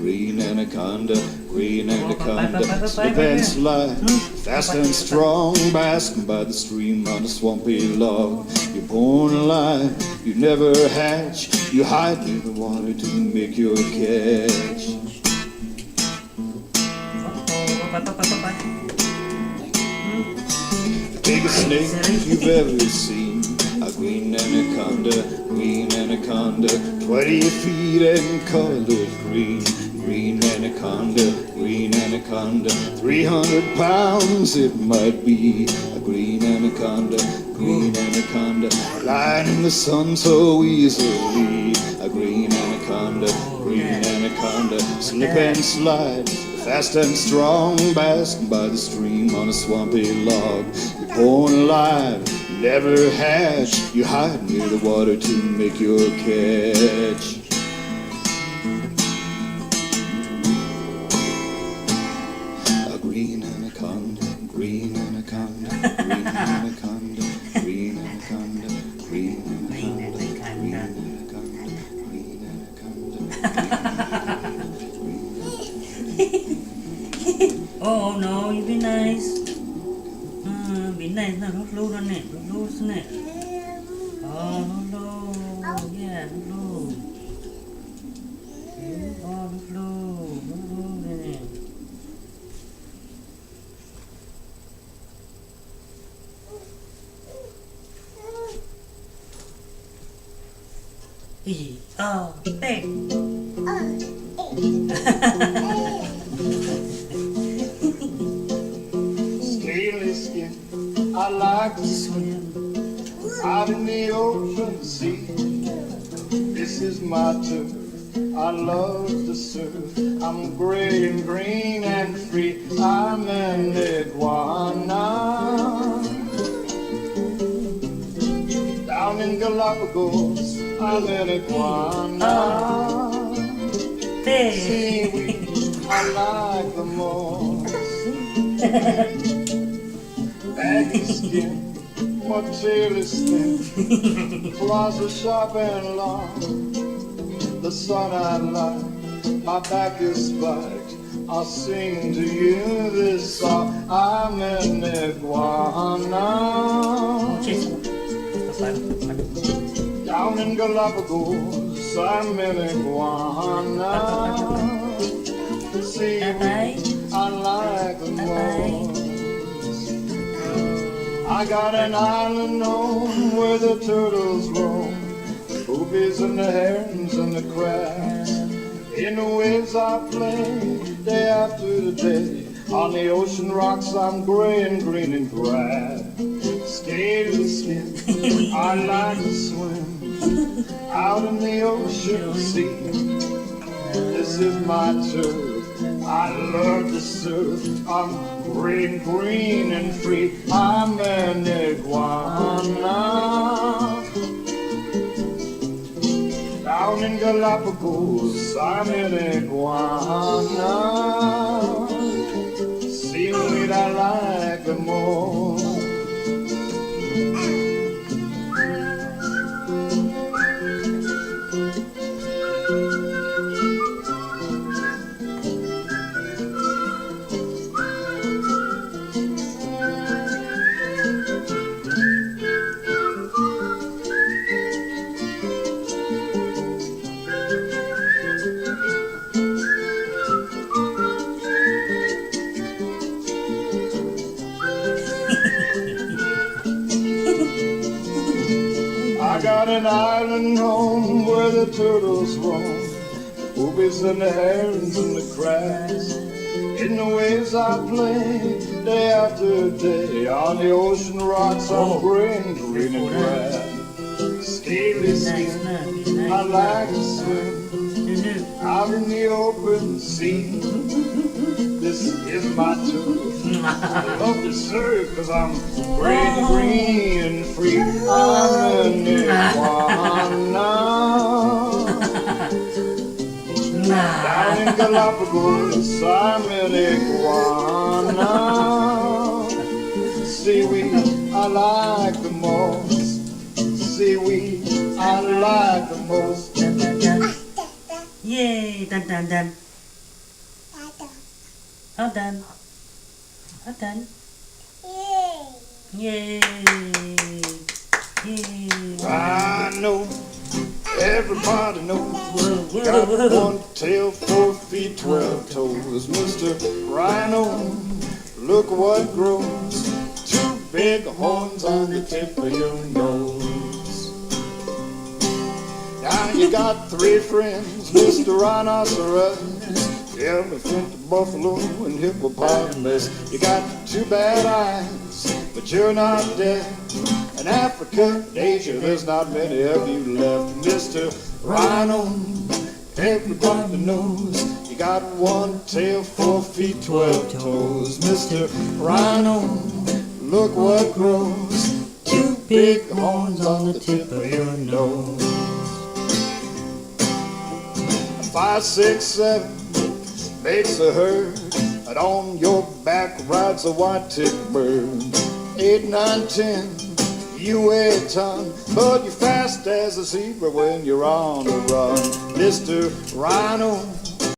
green anaconda, green anaconda. Slip and slide, fast and strong, basking by the stream on a swampy log. You're born alive, you never hatch, you hide near the water to make your catch. The biggest snake you've ever seen, a green anaconda, 20 feet and colored green. Green anaconda, 300 pounds it might be. A green anaconda, lying in the sun so easily. A green anaconda, slip and slide, fast and strong, basking by the stream on a swampy log. You're born alive, never hatch, you hide near the water to make your catch. A green anaconda, green anaconda, green anaconda, green anaconda, green anaconda, green anaconda, green anaconda, Oh no, you be nice. Be nice na, lúc luôn nè, lúc nè. Oh no, yeah, lúc. Oh lúc nè. Tê. Scaly skin, I like to swim out in the open sea. This is my turf, I love to surf. I'm gray and green and free. I'm an iguana. Down in Galapagos, I'm an iguana. Seaweed, I like the most. Baggy skin, my tail is thin, claws are sharp and long. The sun I like, my back is spiked. I'll sing to you this song. I'm an iguana. Down in Galapagos, I'm an iguana. Seaweed, I like the most. I got an island home where the turtles roam, the boobies and the herons and the crabs. In the waves I play day after day. On the ocean rocks I'm gray and green and drab. Scaly skin, I like to swim out in the ocean sea. This is my turf, I love to surf. I'm green, green and free. I'm an iguana. Down in Galapagos, I'm an iguana. Seaweed I like the most. I got an island home where the turtles roam, the boobies and the herons and the crabs. In the waves I play day after day. On the ocean rocks I'm gray and green and drab. Scaly skin, I like to swim out in the open sea. This is my turf, I love to surf 'cause I'm gray and green and free. I'm an iguana. Down in Galapagos, I'm an iguana. Seaweed, I like the most. Seaweed, I like the most. Yay, done. All done. All done. Yay! Yay! Rhino, everybody knows. Whoa, Got whoa, whoa. 1 tail, 4 feet, 12 toes. Mr. Rhino, look what grows. 2 big horns on the tip of your nose. Now you got 3 friends, Mr. Rhinoceros, elephant, buffalo, and hippopotamus. You got 2 bad eyes, but you're not deaf. In Africa and Asia, there's not many of you left. Mr. Rhino, everybody knows. You got 1 tail, 4 feet, 12 toes. Mr. Rhino, look what grows. 2 big horns on the tip of your nose. 5, 6, 7 makes a herd, and on your back rides a white-tipped bird. 8, 9, 10, you weigh a ton, but you're fast as a zebra when you're on the run. Mr. Rhino,